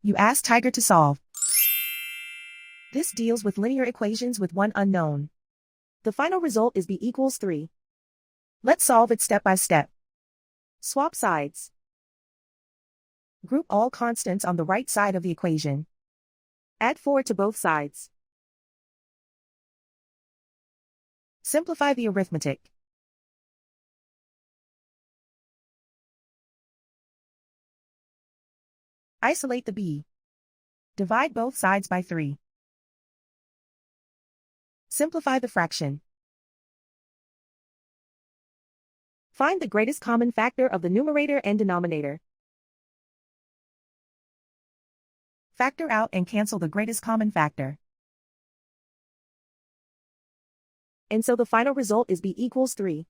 You ask Tiger to solve. This deals with linear equations with one unknown. The final result is b equals 3. Let's solve it step by step. Swap sides. Group all constants on the right side of the equation. Add 4 to both sides. Simplify the arithmetic. Isolate the b. Divide both sides by 3. Simplify the fraction. Find the greatest common factor of the numerator and denominator. Factor out and cancel the greatest common factor. And so the final result is b equals 3.